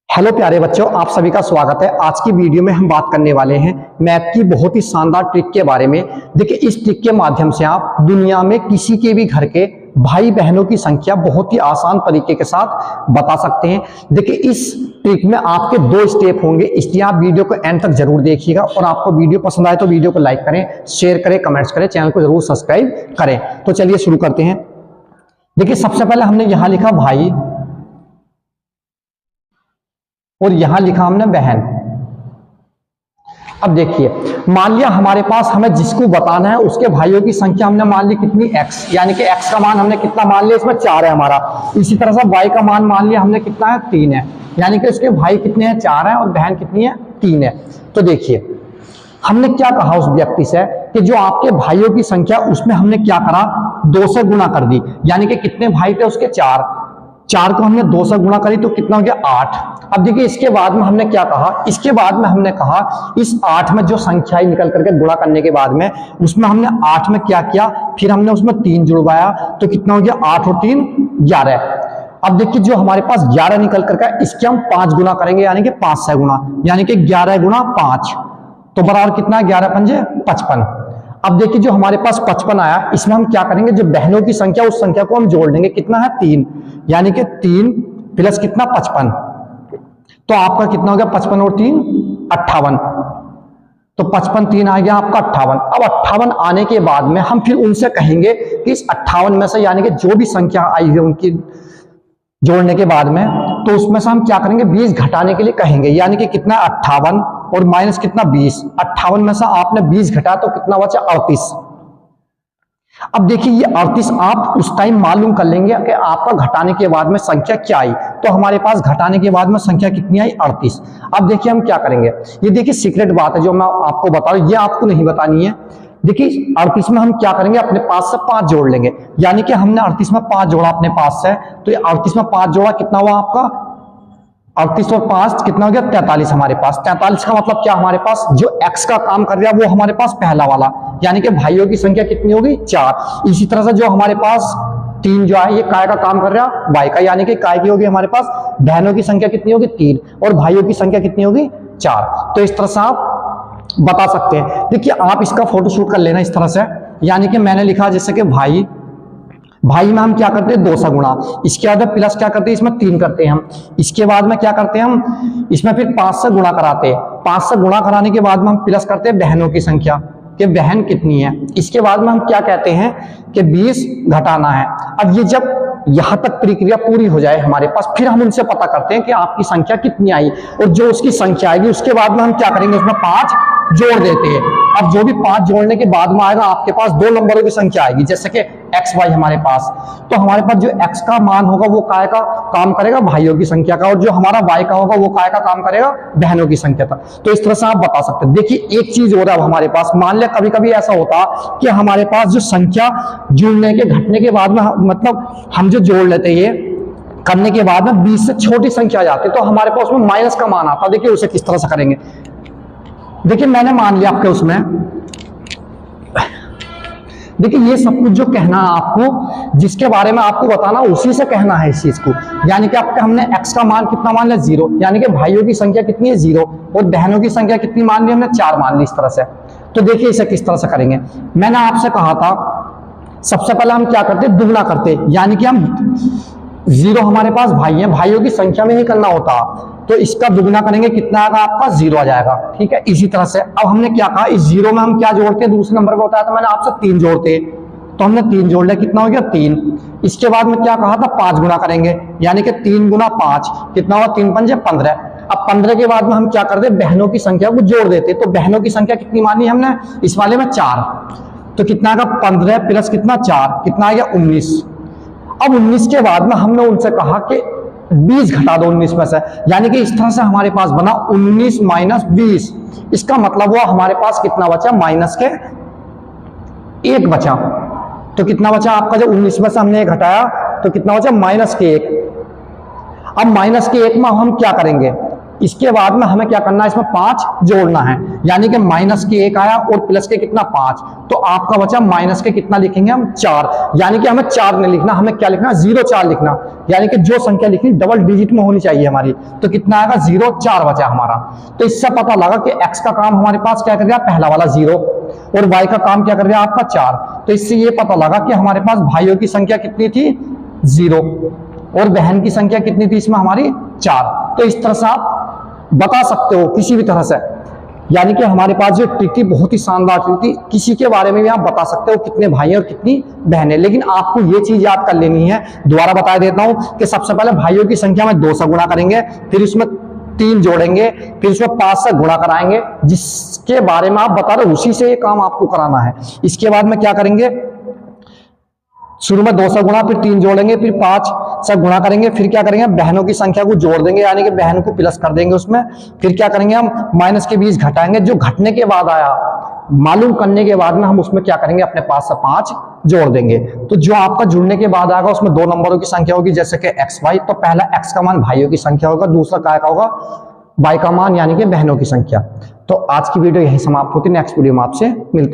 Hello प्यारे बच्चों, आप सभी का स्वागत है। आज की वीडियो में हम बात करने वाले हैं मैथ की बहुत ही शानदार ट्रिक के बारे में। देखिए, इस ट्रिक के माध्यम से आप दुनिया में किसी के भी घर के भाई बहनों की संख्या बहुत ही आसान तरीके के साथ बता सकते हैं। देखिए, इस ट्रिक में आपके 2 स्टेप होंगे, इसलिए आप वीडियो को एंड तक जरूर देखिएगा। और आपको वीडियो पसंद आए तो वीडियो को लाइक करें, शेयर करें, कमेंट्स करें, चैनल को जरूर सब्सक्राइब करें। तो चलिए शुरू करते हैं। देखिए, सबसे पहले हमने यहां लिखा भाई और यहां लिखा हमने बहन। अब देखिए, मान लिया हमारे पास हमें जिसको बताना है उसके भाइयों की संख्या हमने मान ली कितनी x, यानी कि x का मान हमने कितना मान लिया, इसमें 4 है हमारा। इसी तरह से y का मान मान लिया हमने कितना है, 3 है, यानी कि उसके भाई कितने हैं, 4 है, और बहन कितनी है, 3 है। तो देखिए, हमने क्या कहा उस व्यक्ति से कि जो आपके भाइयों की संख्या उसमें हमने क्या करा, 2 से गुणा कर दी, यानी कि कितने भाई थे उसके, 4 को हमने 2 से गुणा करी तो कितना हो गया, 8। अब देखिए, इसके बाद में हमने क्या कहा, इसके बाद में हमने कहा इस 8 में जो संख्याएं निकल करके गुणा करने के बाद में उसमें हमने 8 में क्या किया, फिर हमने उसमें 3 जुड़वाया तो कितना हो गया, 8 और 3 11। अब देखिए, जो हमारे पास 11 निकल करके इसके हम 5 गुना करेंगे, यानी कि 5 से गुणा, यानी कि 11 गुणा 5 तो बराबर कितना है, 11 पंजे 55। अब देखिए, जो हमारे पास 55 आया, इसमें हम क्या करेंगे, जो बहनों की संख्या उस संख्या को हम जोड़ लेंगे, कितना है, 3, यानी कि 3 प्लस कितना, 55, तो आपका कितना हो गया, 55 और 3 58। तो 55 3 आ गया आपका 58। अब 58 आने के बाद में हम फिर उनसे कहेंगे कि इस 58 में से, यानी कि जो भी संख्या आई है उनकी जोड़ने के बाद में, तो उसमें से हम क्या करेंगे, 20 घटाने के लिए कहेंगे, यानी कि कितना, 58 और माइनस कितना, 20। 58 में से आपने 20 घटाया तो कितना बचा, 38। अब देखिए, ये 38 आप उस टाइम मालूम कर लेंगे कि आपका घटाने के बाद में संख्या क्या आई। तो हमारे पास घटाने के बाद में संख्या कितनी आई, 38। अब देखिए हम क्या करेंगे, ये देखिए सीक्रेट बात है जो मैं आपको बता रहा हूं, ये आपको नहीं बतानी है। देखिए, 38 में हम क्या करेंगे, अपने पास से 5 जोड़ लेंगे, यानी कि हमने 38 में 5 जोड़ा अपने पास से, तो ये 38 में 5 जोड़ा, कितना हुआ आपका, 38 और 5 कितना हो गया, 43 हमारे पास। 43 का मतलब क्या, हमारे पास जो x का काम कर रहा है वो हमारे पास पहला वाला, यानी कि भाइयों की संख्या कितनी होगी, 4। इसी तरह से जो हमारे पास 3 जो है, ये काय का काम कर रहा है, y का, यानी कि काय की होगी हमारे पास। बहनों की संख्या कितनी होगी, 3, और भाइयों की संख्या कितनी होगी, 4। तो इस तरह से आप बता सकते हैं। देखिए, आप इसका फोटो शूट कर लेना इस तरह से, यानी कि मैंने लिखा जैसे कि भाई में हम क्या करते हैं, 2 से गुणा, इसके बाद प्लस क्या करते हैं, इसमें 3 करते हैं हम, इसके बाद में क्या करते हैं हम, इसमें फिर 5 से गुणा कराते हैं। 5 से गुणा कराने के बाद में हम प्लस करते हैं बहनों की संख्या, कि बहन कितनी है। इसके बाद में हम क्या कहते हैं कि 20 घटाना है। अब ये जब यहां तक प्रक्रिया पूरी हो जाए हमारे पास, फिर हम उनसे पता करते हैं कि आपकी संख्या कितनी आई, और जो उसकी संख्या आएगी उसके बाद में हम क्या करेंगे, उसमें 5 जोड़ देते हैं। अब जो भी 5 जोड़ने के बाद में आएगा, आपके पास 2 नंबरों की संख्या आएगी, जैसे कि एक्स वाई हमारे पास। तो हमारे पास जो एक्स का मान होगा वो काय का काम करेगा, भाइयों की संख्या का, और जो हमारा वाई का होगा वो काय का काम करेगा, बहनों की संख्या का। तो इस तरह से आप बता सकते हैं। देखिए, एक चीज हो रहा है हमारे पास, मान लिया कभी कभी ऐसा होता कि हमारे पास जो संख्या जुड़ने के घटने के बाद में, मतलब हम जो जोड़ लेते हैं करने के बाद में 20 से छोटी संख्या आ जाती है, तो हमारे पास उसमें माइनस का मान आता है। देखिए, उसे किस तरह से करेंगे। देखिए, मैंने मान लिया आपके उसमें, देखिए ये सब कुछ जो कहना है आपको, जिसके बारे में आपको बताना उसी से कहना है इस चीज को। यानी कि आपके हमने x का मान कितना मान लिया, 0, यानी कि भाइयों की संख्या कितनी है, 0, और बहनों की संख्या कितनी मान ली हमने, 4 मान ली, इस तरह से। तो देखिए, इसे किस तरह से करेंगे। मैंने आपसे कहा था सबसे पहले हम क्या करते, दुगना करते, यानी कि हम 0 हमारे पास भाई हैं, भाइयों की संख्या में ही करना होता, तो इसका दुगना करेंगे, कितना आएगा आपका, 0 आ जाएगा। ठीक है, इसी तरह से अब हमने क्या कहा, इस 0 में हम क्या जोड़ते हैं, दूसरे नंबर को बताया था मैंने आपसे, 3 जोड़ते, तो हमने 3 जोड़ लिया, कितना हो गया, 3। इसके बाद में क्या कहा था, 5 गुना करेंगे, यानी कि 3 गुना 5 कितना हुआ, 3 पंजे 15। अब 15 के बाद में हम क्या करते, बहनों की संख्या को जोड़ देते, तो बहनों की संख्या कितनी मानी हमने, इस वाले में 4, तो कितना आएगा, 15 प्लस कितना, 4, कितना आ गया, 19। अब 19 के बाद में हमने उनसे कहा कि 20 घटा दो 19 में से, यानी कि इस तरह से हमारे पास बना 19 माइनस 20। इसका मतलब हुआ हमारे पास कितना बचा, माइनस के 1 बचा। तो कितना बचा आपका, जब 19 में से हमने घटाया तो कितना बचा, माइनस के 1। अब माइनस के 1 में हम क्या करेंगे, इसके बाद में हमें क्या करना है, इसमें 5 जोड़ना है, यानी कि माइनस के 1 आया और प्लस के कितना, 5, तो आपका बचा माइनस के कितना लिखेंगे हम, 4, यानी कि हमें 4 नहीं लिखना, हमें क्या लिखना, 0 4 लिखना। यानी कि जो संख्या लिखनी डबल डिजिट में होनी चाहिए हमारी, तो कितना आएगा 0 4 बचा हमारा। तो इससे पता लगा कि x का काम हमारे पास क्या कर दिया, पहला वाला 0, और y का काम क्या कर दिया आपका 4। तो इससे ये पता लगा कि हमारे पास भाइयों की संख्या कितनी थी 0, और बहन की संख्या कितनी थी इसमें हमारी 4। तो इस तरह से आप बता सकते हो किसी भी तरह से, यानी कि हमारे पास जो ट्रिक थी बहुत ही शानदार ट्रिक थी, किसी के बारे में भी आप बता सकते हो कितने भाई और कितनी बहनें। लेकिन आपको ये चीज याद कर लेनी है, दोबारा बता देता हूं कि सबसे पहले भाइयों की संख्या में 2 से गुणा करेंगे, फिर उसमें 3 जोड़ेंगे, फिर उसमें 5 से गुणा कराएंगे, जिसके बारे में आप बता रहे हो उसी से ये काम आपको कराना है। इसके बाद में क्या करेंगे, शुरू में 2 से गुणा, फिर 3 जोड़ेंगे, फिर 5 से गुणा करेंगे, फिर क्या करेंगे बहनों की संख्या को जोड़ देंगे, यानी कि बहन को प्लस कर देंगे उसमें, फिर क्या करेंगे हम माइनस के 20 घटाएंगे, जो घटने के बाद आया मालूम करने के बाद में हम उसमें क्या करेंगे अपने पास से 5 जोड़ देंगे। तो जो आपका जुड़ने के बाद आएगा उसमें 2 नंबरों की संख्या होगी, जैसे कि एक्स वाई। तो पहला एक्स का मान भाइयों की संख्या होगा, दूसरा काय का होगा वाई का मान यानी कि बहनों की संख्या। तो आज की वीडियो यही समाप्त होती है, नेक्स्ट वीडियो में आपसे मिलते हैं।